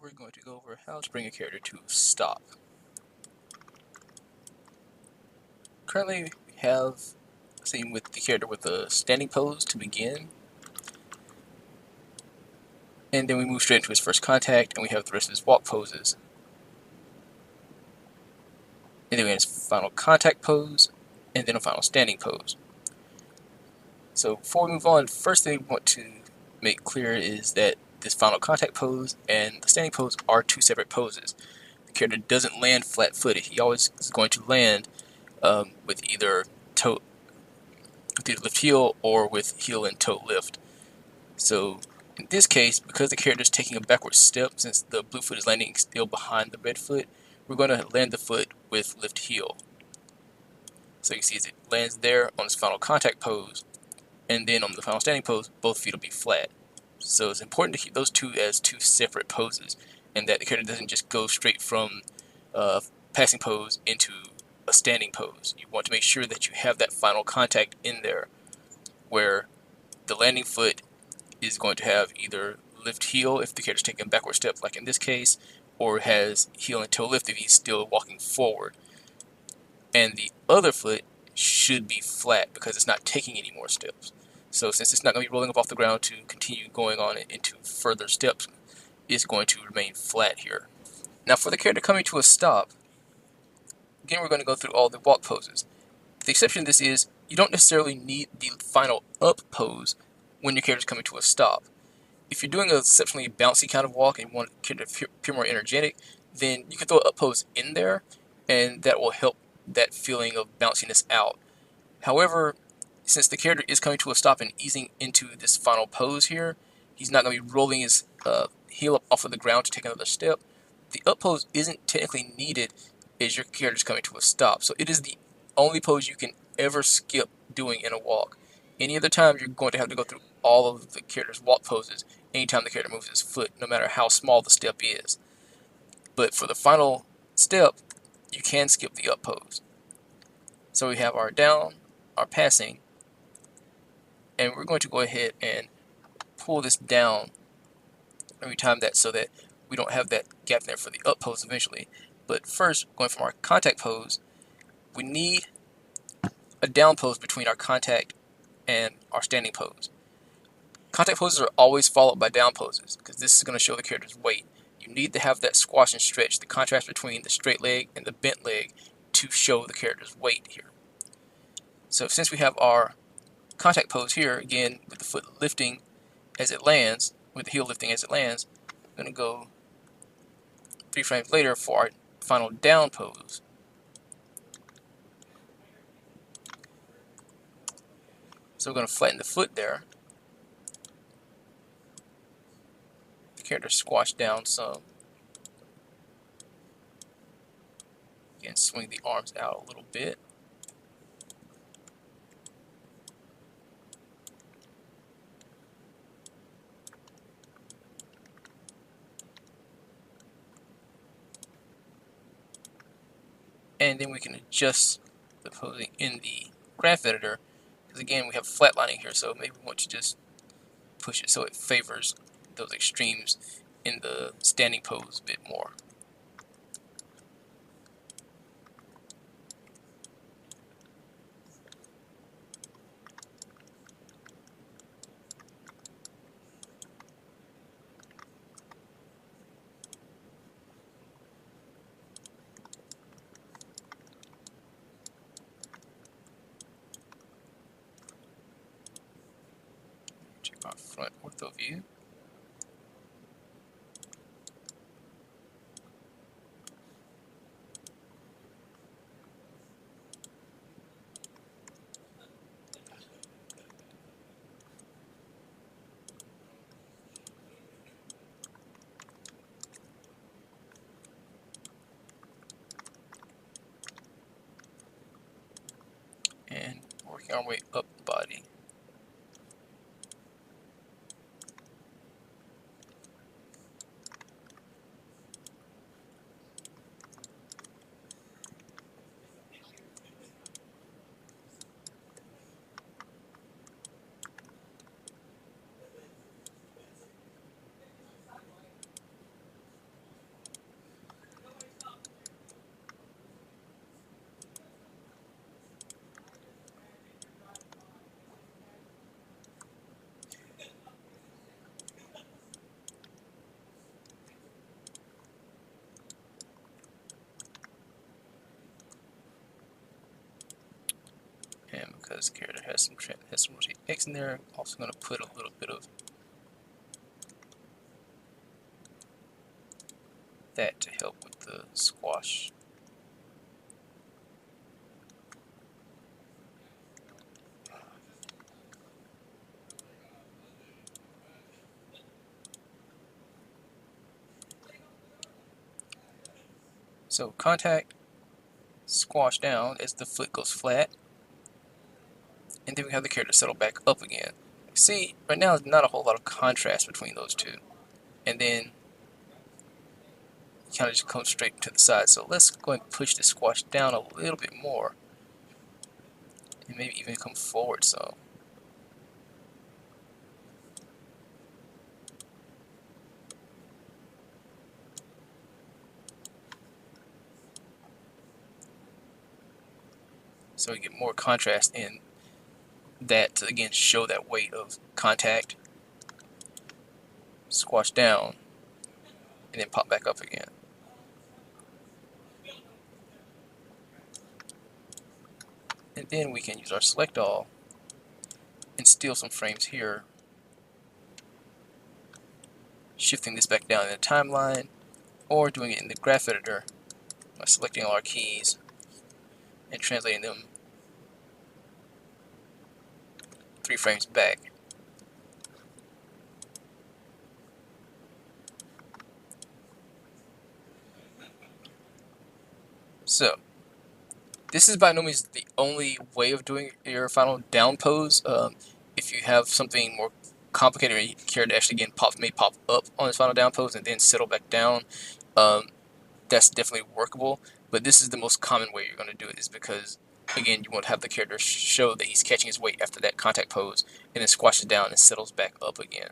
we're going to go over how to bring a character to stop. Currently, we have same with the character with a standing pose to begin, and then we move straight into his first contact, and we have the rest of his walk poses. And then we have his final contact pose, and then a final standing pose. So before we move on, first thing we want to make clear is that this final contact pose and the standing pose are two separate poses. The character doesn't land flat-footed. He always is going to land with either lift heel or with heel and toe lift. So in this case, because the character is taking a backward step, since the blue foot is landing still behind the red foot, we're going to land the foot with lift heel. So you can see as it lands there on its final contact pose, and then on the final standing pose, both feet will be flat. So it's important to keep those two as two separate poses, and that the character doesn't just go straight from passing pose into a standing pose. You want to make sure that you have that final contact in there, where the landing foot is going to have either lift heel if the character is taking a backward step, like in this case, or has heel and toe lift if he's still walking forward. And the other foot should be flat because it's not taking any more steps. So since it's not going to be rolling up off the ground to continue going on into further steps, it's going to remain flat here. Now for the character coming to a stop, again we're going to go through all the walk poses. The exception to this is you don't necessarily need the final up pose when your character is coming to a stop. If you're doing an exceptionally bouncy kind of walk and you want the character to appear more energetic, then you can throw an up pose in there, and that will help that feeling of bounciness out. However, since the character is coming to a stop and easing into this final pose here, he's not going to be rolling his heel up off of the ground to take another step. The up pose isn't technically needed as your character is coming to a stop. So it is the only pose you can ever skip doing in a walk. Any other time, you're going to have to go through all of the character's walk poses anytime the character moves his foot, no matter how small the step is. But for the final step, you can skip the up pose. So we have our down, our passing, and we're going to go ahead and pull this down every time so that we don't have that gap there for the up pose eventually. But first, going from our contact pose, we need a down pose between our contact and our standing pose. Contact poses are always followed by down poses because this is going to show the character's weight. You need to have that squash and stretch, the contrast between the straight leg and the bent leg, to show the character's weight here. So since we have our contact pose here, again, with the foot lifting as it lands, with the heel lifting as it lands, I'm going to go 3 frames later for our final down pose. So we're going to flatten the foot there. The character squashed down some. Again, swing the arms out a little bit. And then we can adjust the posing in the graph editor, because again we have flatlining here, so maybe we want to just push it so it favors those extremes in the standing pose a bit more. Check our front ortho view. And working our way up the body. because the character has some rotate X in there. Also going to put a little bit of that to help with the squash. So contact, squash down as the foot goes flat, and then we have the character settle back up again. See, right now there's not a whole lot of contrast between those two. And then kind of just come straight to the side. So let's go and push the squash down a little bit more, and maybe even come forward some. So we get more contrast in that to again show that weight of contact, squash down, and then pop back up again. And then we can use our select all and steal some frames here, shifting this back down in the timeline, or doing it in the graph editor by selecting all our keys and translating them 3 frames back. So this is by no means the only way of doing your final down pose. If you have something more complicated, or you care to actually may pop up on this final down pose and then settle back down, that's definitely workable. But this is the most common way you're going to do it, is because again you want to have the character show that he's catching his weight after that contact pose, and then squashes down and settles back up again.